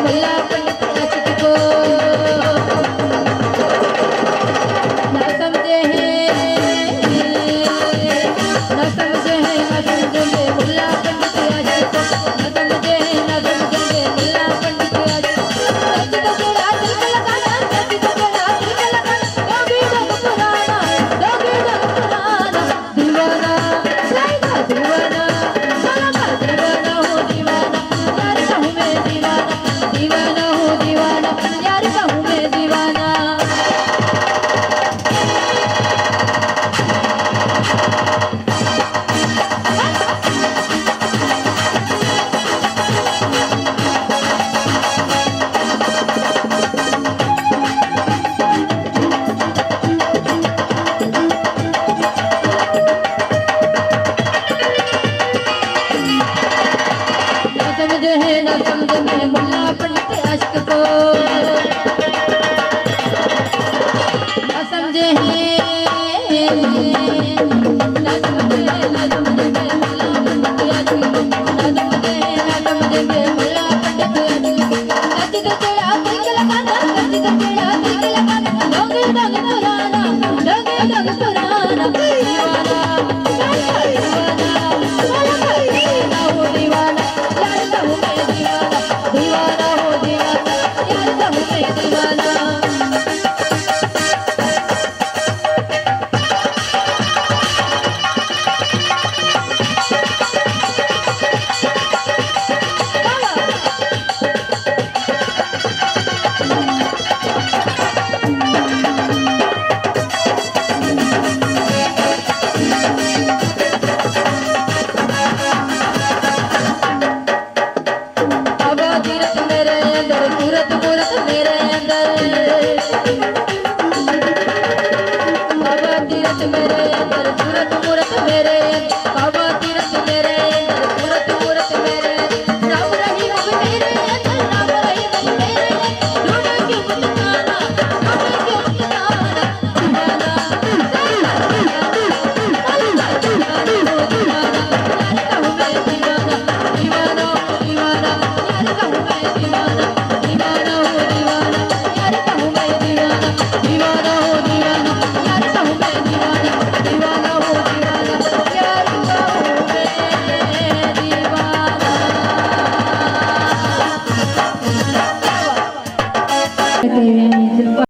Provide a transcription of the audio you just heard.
मुल्ला पंडित आशिक को ना समझे ना समझेंगे मुल्ला पंडित आशिक को ना समझेंगे मुल्ला पंडित आशिक सच तो तेरा दिल का लगाना सच तो तेरा दिल का लगाना दोगी रंग पुराना दीवाना साइदा दीवाना साला दीवाना हो दीवाना यार कहूँ मैं दीवाना दीवाना हो दीवाना यार कहूँ मैं दीवाना ना समझे मैं मुल्ला पंडित आशिक को ना समझे ना समझे मैं मुल्ला पंडित आशिक को ना समझे मैं मुल्ला पंडित आशिक को सच तो तेरा दिल का लगाना सच तो तेरा दिल का लगाना दोगी रंग पुराना दीवाना साला दीवाना हो दीवाना यार कहूँ मैं दीवाना